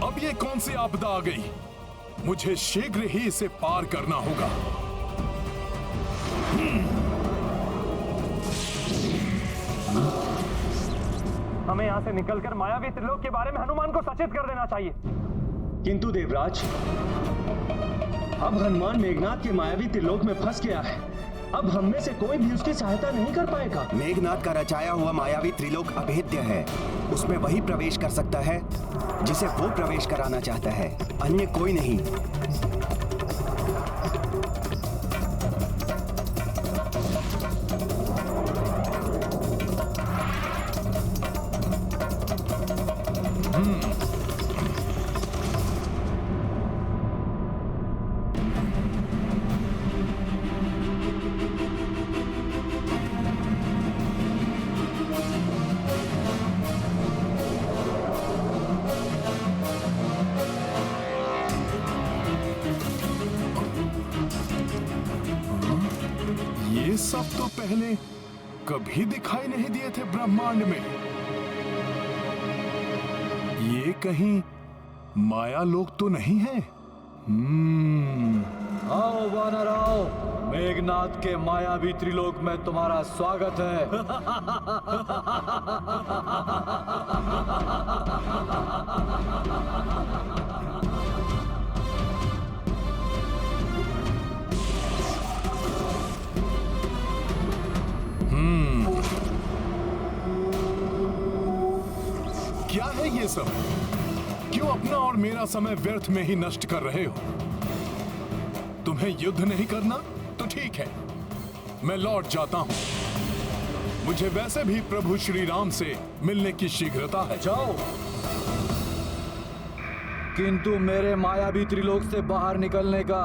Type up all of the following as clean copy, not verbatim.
अब ये कौन सी आपदा आ गई? मुझे शीघ्र ही इसे पार करना होगा। हमें यहाँ से निकलकर मायावी त्रिलोक के बारे में हनुमान को सचेत कर देना चाहिए। किंतु देवराज, अब हनुमान मेघनाथ के मायावी त्रिलोक में फंस गया है। अब हम में से कोई भी उसकी सहायता नहीं कर पाएगा। मेघनाथ का रचाया हुआ मायावी त्रिलोक अभेद्य है। उसमें वही प्रवेश कर सकता है जिसे वो प्रवेश कराना चाहता है, अन्य कोई नहीं। ये सब तो पहले कभी दिखाई नहीं दिए थे ब्रह्मांड में। ये कहीं माया लोक तो नहीं है? आओ वानर आओ, मेघनाथ के मायावी त्रिलोक में तुम्हारा स्वागत है। क्या है ये सब? क्यों अपना और मेरा समय व्यर्थ में ही नष्ट कर रहे हो? तुम्हें युद्ध नहीं करना तो ठीक है, मैं लौट जाता हूं। मुझे वैसे भी प्रभु श्री राम से मिलने की शीघ्रता है। जाओ, किंतु मेरे मायावी त्रिलोक से बाहर निकलने का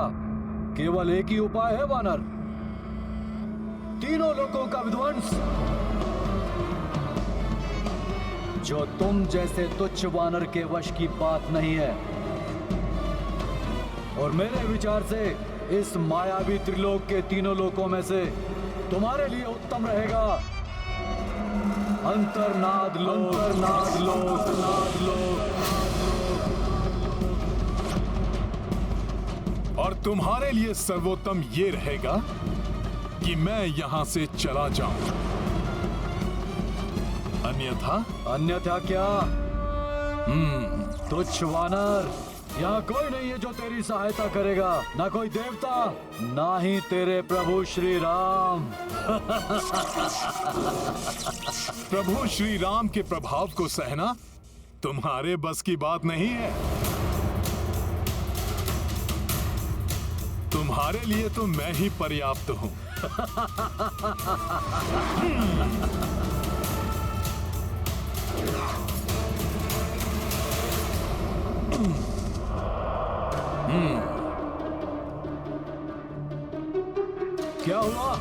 केवल एक ही उपाय है वानर, तीनों लोकों का विध्वंस। जो तुम जैसे तुच्छ वानर के वश की बात नहीं है। और मेरे विचार से इस मायावी त्रिलोक के तीनों लोकों में से तुम्हारे लिए उत्तम रहेगा अंतर्नाद लोक। अंतर्नाद लोक, नाद लोक। और तुम्हारे लिए सर्वोत्तम ये रहेगा कि मैं यहां से चला जाऊं। अन्यथा क्या? तुच्छ वानर, यहाँ कोई नहीं है जो तेरी सहायता करेगा, ना कोई देवता, ना ही तेरे प्रभु श्री राम। प्रभु श्री राम के प्रभाव को सहना तुम्हारे बस की बात नहीं है। तुम्हारे लिए तो मैं ही पर्याप्त हूं। क्या हुआ?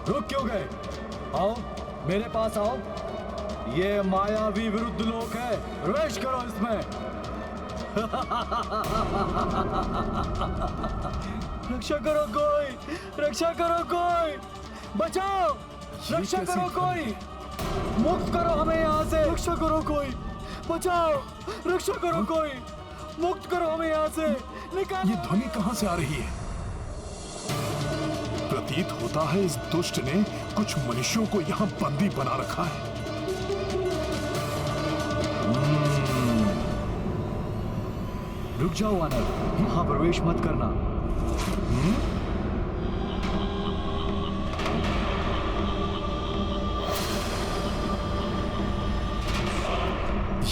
रुक क्यों गए? आओ, मेरे पास आओ। ये मायावी विरुद्ध लोक है, प्रवेश करो इसमें। रक्षा करो कोई, रक्षा करो कोई, बचाओ, रक्षा करो कोई, मुक्त करो हमें यहाँ से। रक्षा करो कोई, बचाओ, रक्षा करो कोई, मुक्त करो हमें यहाँ से, निकालो। ये ध्वनि कहां से आ रही है? प्रतीत होता है इस दुष्ट ने कुछ मनुष्यों को यहां बंदी बना रखा है। रुक जाओ वानर, वहां प्रवेश मत करना।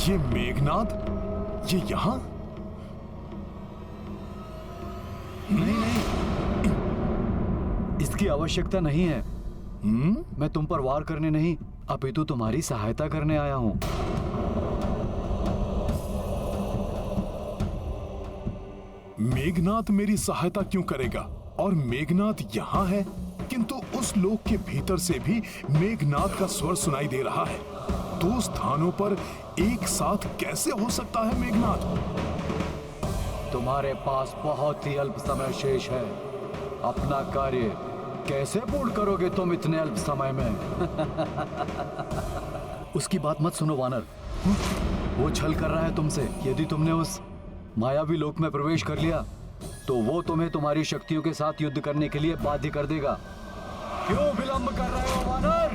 ये मेघनाथ, ये यहां? नहीं, इसकी आवश्यकता नहीं है। मैं तुम पर वार करने नहीं, अपितु तुम्हारी सहायता करने आया हूं। मेघनाथ मेरी सहायता क्यों करेगा? और मेघनाथ यहां है, किंतु उस लोक के भीतर से भी मेघनाथ का स्वर सुनाई दे रहा है। दो स्थानों पर एक साथ कैसे हो सकता है मेघनाथ? तुम्हारे पास बहुत ही अल्प समय शेष है। अपना कार्य कैसे पूर्ण करोगे तुम इतने अल्प समय में? उसकी बात मत सुनो वानर, वो छल कर रहा है तुमसे। यदि तुमने उस मायावी लोक में प्रवेश कर लिया तो वो तुम्हें तुम्हारी शक्तियों के साथ युद्ध करने के लिए बाध्य कर देगा। क्यों विलंब कर रहे हो वानर?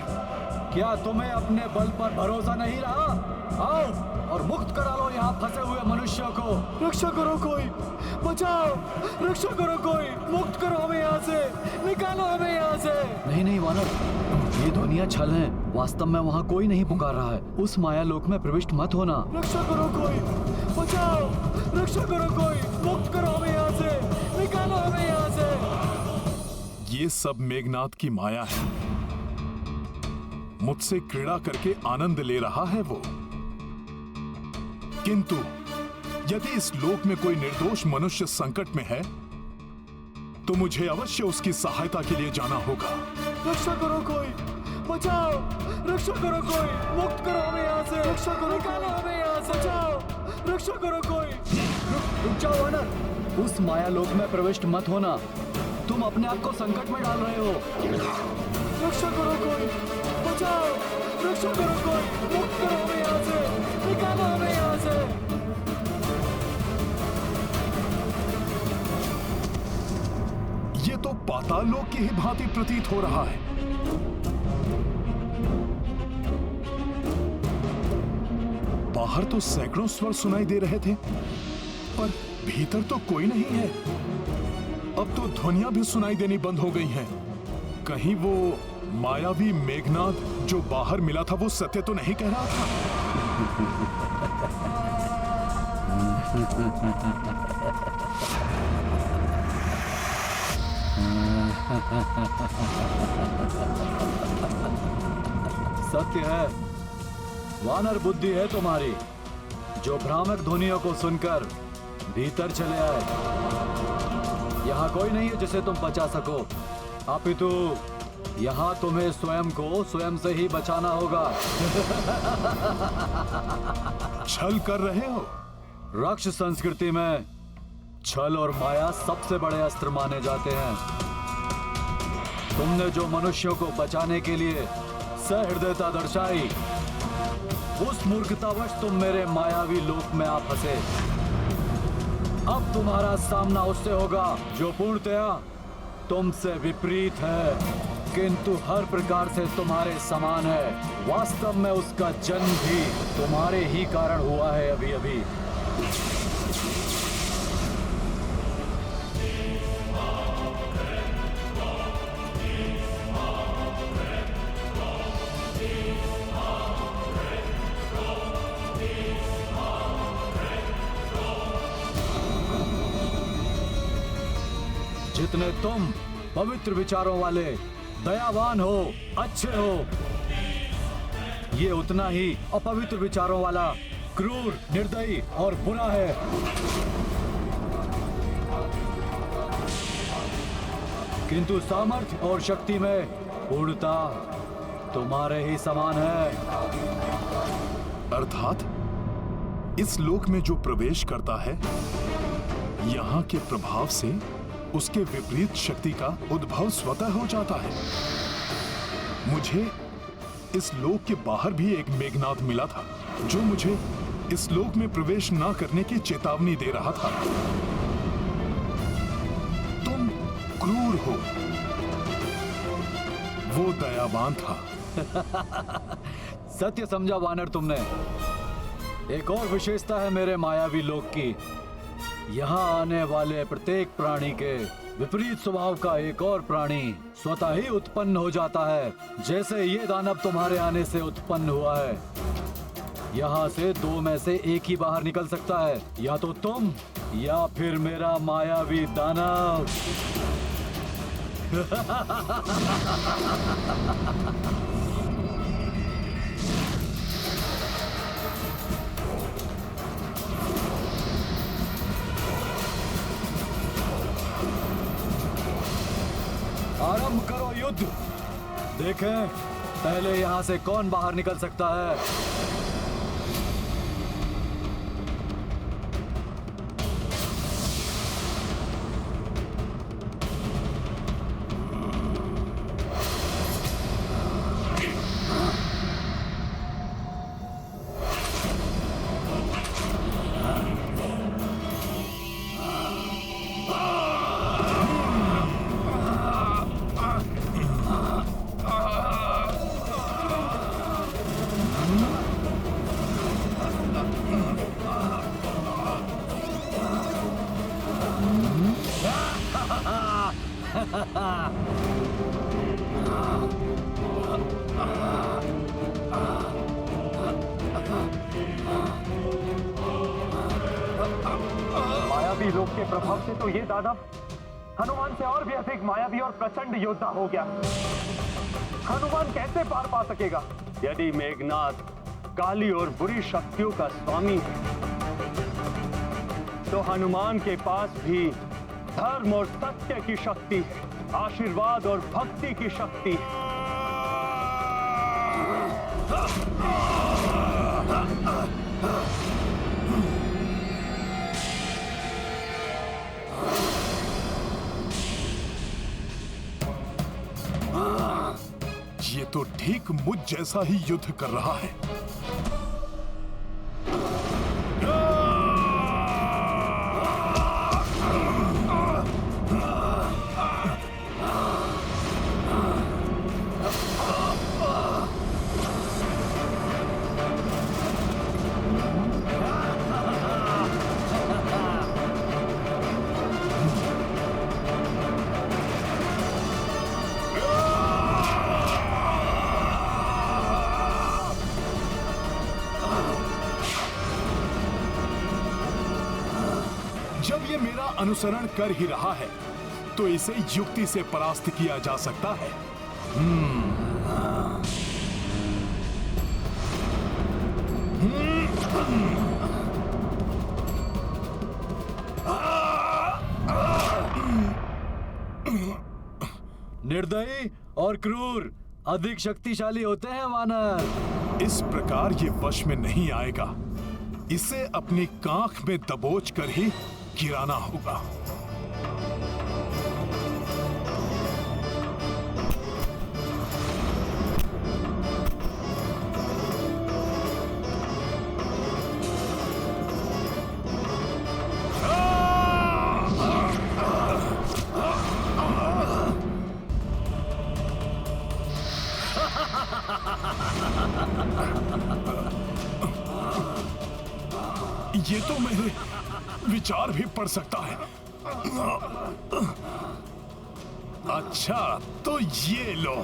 क्या तुम्हें अपने बल पर भरोसा नहीं रहा? आओ और मुक्त करा लो यहाँ फंसे हुए मनुष्यों को। रक्षा करो कोई, बचाओ, रक्षा करो कोई, मुक्त करो हमें यहाँ से, निकालो हमें यहाँ से। नहीं नहीं वानर, ये ध्वनियाँ छल हैं। वास्तव में वहाँ कोई नहीं पुकार रहा है। उस माया लोक में प्रविष्ट मत होना। रक्षा करो कोई, बचाओ, रक्षा करो कोई, मुक्त करो हमें यहाँ से, निकालो हमें यहाँ से। ये सब मेघनाद की माया है। मुझसे क्रीड़ा करके आनंद ले रहा है वो। किंतु यदि इस लोक में कोई निर्दोष मनुष्य संकट में है तो मुझे अवश्य उसकी सहायता के लिए जाना होगा। रक्षा करो कोई, बचाओ, रक्षा करो कोई, मुक्त करो हमें यहाँ से, रक्षा करो, निकालो हमें यहाँ से, बचाओ, रक्षा करो कोई। रुक जाओ वानर, उस माया लोक में प्रविष्ट मत होना। तुम अपने आप को संकट में डाल रहे हो। रक्षा करो कोई, बचाओ, रक्षा करो कोई, मुक्त करो हमें यहाँ से, निकालो हमें यहाँ से। ये तो पाताल लोक की ही भांति प्रतीत हो रहा है। बाहर तो सैकड़ों स्वर सुनाई दे रहे थे, पर भीतर तो कोई नहीं है। अब तो ध्वनियां भी सुनाई देनी बंद हो गई हैं। कहीं वो मायावी मेघनाद जो बाहर मिला था वो सत्य तो नहीं कह रहा था? सत्य है, वानर बुद्धि है तुम्हारी, जो भ्रामक ध्वनियों को सुनकर भीतर चले आए। यहाँ कोई नहीं है जिसे तुम बचा सको, अपितु यहाँ तुम्हें स्वयं को स्वयं से ही बचाना होगा। छल कर रहे हो? रक्ष संस्कृति में छल और माया सबसे बड़े अस्त्र माने जाते हैं। तुमने जो मनुष्यों को बचाने के लिए सहृदयता दर्शाई, उस मूर्खतावश तुम मेरे मायावी लोक में आ फंसे। अब तुम्हारा सामना उससे होगा जो पूर्णतया तुमसे विपरीत है, किंतु हर प्रकार से तुम्हारे समान है। वास्तव में उसका जन्म भी तुम्हारे ही कारण हुआ है अभी अभी। जितने तुम पवित्र विचारों वाले, दयावान हो, अच्छे हो, ये उतना ही अपवित्र विचारों वाला, क्रूर, निर्दयी और बुरा है। किंतु सामर्थ्य और शक्ति में पूर्णता तुम्हारे ही समान है। अर्थात इस लोक में जो प्रवेश करता है, यहाँ के प्रभाव से उसके विपरीत शक्ति का उद्भव स्वतः हो जाता है। मुझे इस लोक के बाहर भी एक मेघनाद मिला था जो मुझे इस लोक में प्रवेश ना करने की चेतावनी दे रहा था। तुम क्रूर हो, वो दयावान था। सत्य समझा वानर तुमने। एक और विशेषता है मेरे मायावी लोक की। यहाँ आने वाले प्रत्येक प्राणी के विपरीत स्वभाव का एक और प्राणी स्वतः ही उत्पन्न हो जाता है, जैसे ये दानव तुम्हारे आने से उत्पन्न हुआ है। यहाँ से दो में से एक ही बाहर निकल सकता है, या तो तुम या फिर मेरा मायावी दानव। आरंभ करो युद्ध। देखें पहले यहाँ से कौन बाहर निकल सकता है। मायावी लोक के प्रभाव से तो ये दानव हनुमान से और भी अधिक मायावी और प्रचंड योद्धा हो गया। हनुमान कैसे पार पा सकेगा? यदि मेघनाथ काली और बुरी शक्तियों का स्वामी है, तो हनुमान के पास भी धर्म और सत्य की शक्ति है, आशीर्वाद और भक्ति की शक्ति है। ये तो ठीक मुझ जैसा ही युद्ध कर रहा है। जब ये मेरा अनुसरण कर ही रहा है, तो इसे युक्ति से परास्त किया जा सकता है। निर्दयी और क्रूर अधिक शक्तिशाली होते हैं वानर। इस प्रकार ये वश में नहीं आएगा। इसे अपनी कांख में दबोच कर ही गिराना होगा। ये तो मेरे विचार भी पढ़ सकता है। अच्छा, तो ये लो।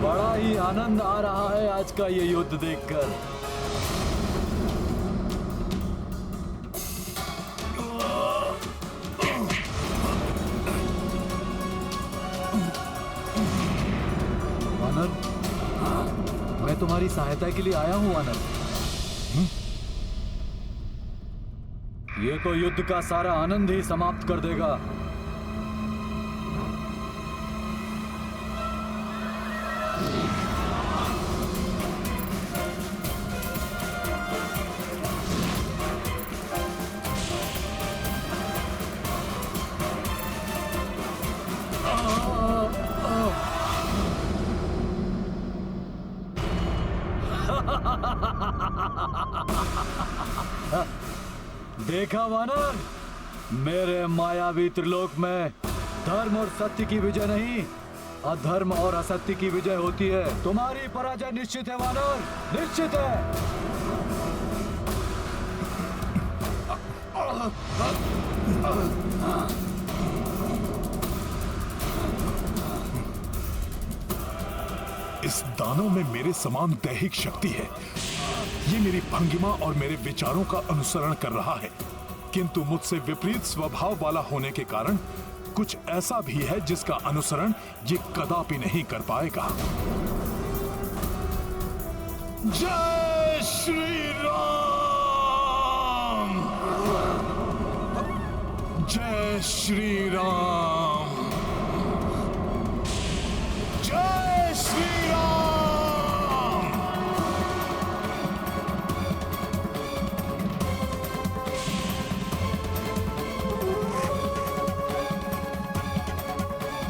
बड़ा ही आनंद आ रहा है आज का ये युद्ध देखकर। वानर, मैं तुम्हारी सहायता के लिए आया हूं वानर। ये तो युद्ध का सारा आनंद ही समाप्त कर देगा। देखा वानर, मेरे मायावी त्रिलोक में धर्म और सत्य की विजय नहीं, अधर्म और असत्य की विजय होती है। तुम्हारी पराजय निश्चित है वानर, निश्चित है। इस दानव में मेरे समान दैहिक शक्ति है। ये मेरी भंगिमा और मेरे विचारों का अनुसरण कर रहा है, किंतु मुझसे विपरीत स्वभाव वाला होने के कारण कुछ ऐसा भी है जिसका अनुसरण ये कदापि नहीं कर पाएगा। जय श्री राम! जय श्री राम! जय श्री राम!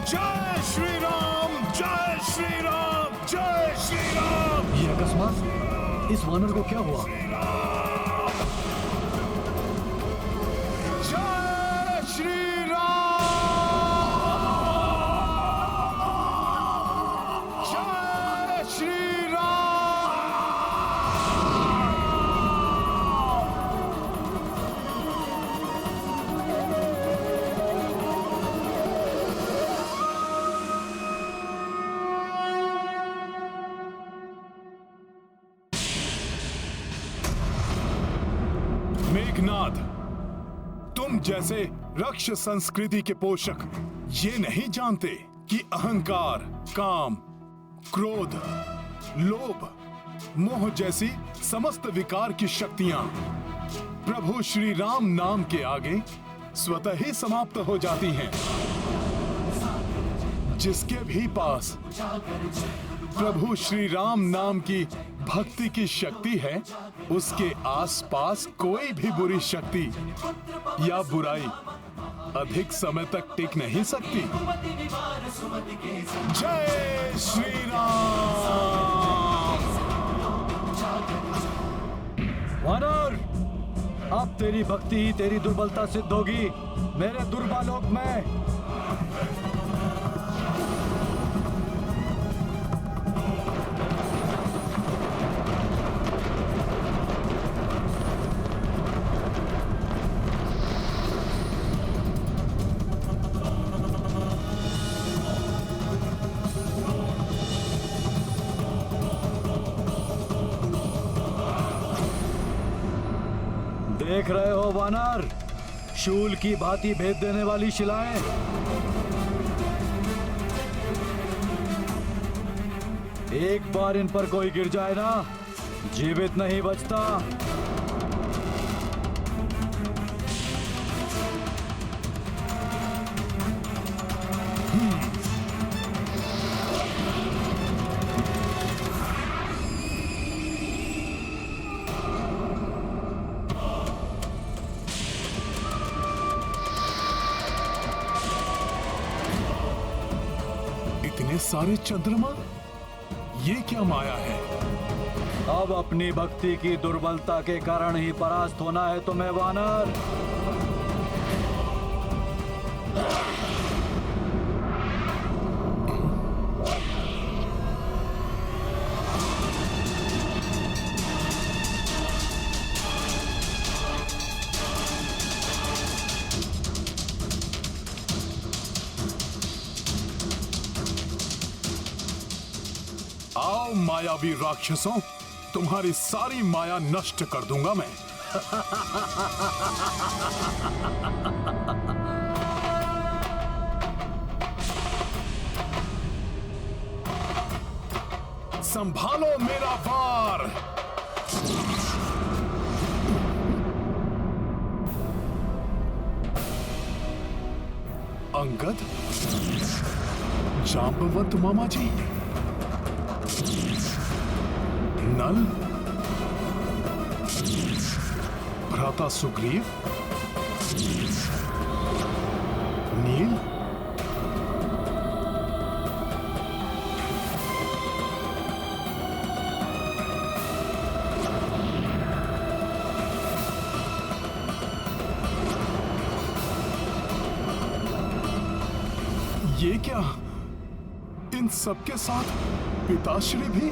जय श्री राम! जय श्री राम! जय श्री राम! ये अकस्मात इस वानर को क्या हुआ? जय श्री राम! जय श्री राम! मेघनाद, तुम जैसे रक्ष संस्कृति के पोषक ये नहीं जानते कि अहंकार, काम, क्रोध, लोभ, मोह जैसी समस्त विकार की शक्तियां प्रभु श्री राम नाम के आगे स्वतः ही समाप्त हो जाती हैं। जिसके भी पास प्रभु श्री राम नाम की भक्ति की शक्ति है, उसके आसपास कोई भी बुरी शक्ति या बुराई अधिक समय तक टिक नहीं सकती। जय श्री राम! वानर, अब तेरी भक्ति ही तेरी दुर्बलता सिद्ध होगी मेरे दुर्बालोक में। देख रहे हो वानर, शूल की भांति भेद देने वाली शिलाएं। एक बार इन पर कोई गिर जाए ना, जीवित नहीं बचता। इतने सारे चंद्रमा, ये क्या माया है? अब अपनी भक्ति की दुर्बलता के कारण ही परास्त होना है तुम्हें वानर। आओ मायावी राक्षसों, तुम्हारी सारी माया नष्ट कर दूंगा मैं। संभालो मेरा वार। अंगद, जांबवंत मामा जी, नल, भ्राता सुग्रीव, नील, ये क्या? इन सबके साथ पिताश्री भी?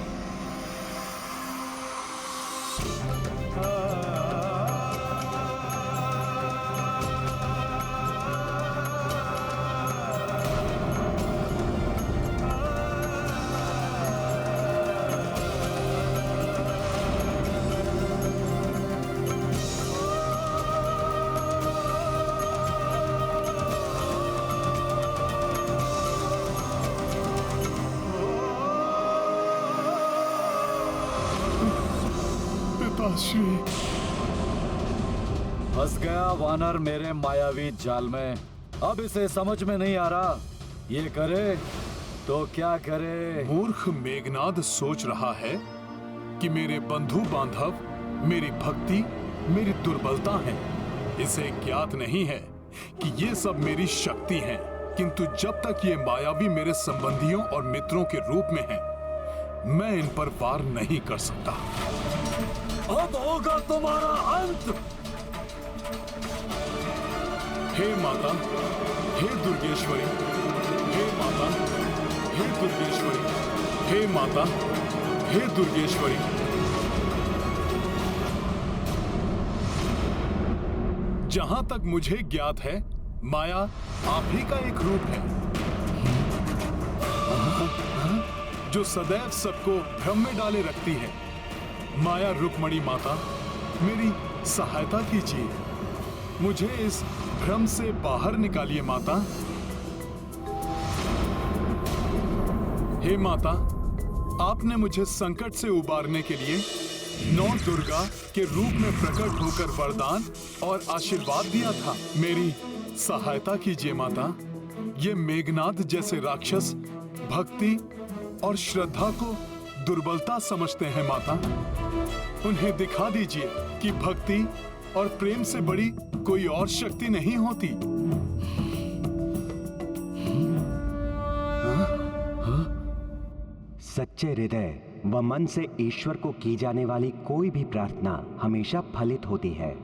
पिताश्री, फंस गया वानर मेरे मायावी जाल में। अब इसे समझ में नहीं आ रहा ये करे तो क्या करे। मूर्ख मेघनाद सोच रहा है कि मेरे बंधु बांधव मेरी भक्ति मेरी दुर्बलता है। इसे ज्ञात नहीं है कि ये सब मेरी शक्ति है, किंतु जब तक ये मायावी मेरे संबंधियों और मित्रों के रूप में है, मैं इन पर वार नहीं कर सकता। अब होगा तुम्हारा अंत। हे माता, हे दुर्गेश्वरी, हे माता, हे दुर्गेश्वरी, हे माता, हे दुर्गेश्वरी। जहां तक मुझे ज्ञात है, माया आप ही का एक रूप है जो सदैव सबको भ्रम में डाले रखती है। माया रुक्मणी माता, मेरी सहायता कीजिए, मुझे इस भ्रम से बाहर निकालिए माता। हे माता, आपने मुझे संकट से उबारने के लिए 9 दुर्गा के रूप में प्रकट होकर वरदान और आशीर्वाद दिया था। मेरी सहायता कीजिए माता। ये मेघनाद जैसे राक्षस भक्ति और श्रद्धा को दुर्बलता समझते हैं माता। उन्हें दिखा दीजिए कि भक्ति और प्रेम से बड़ी कोई और शक्ति नहीं होती। सच्चे हृदय व मन से ईश्वर को की जाने वाली कोई भी प्रार्थना हमेशा फलित होती है।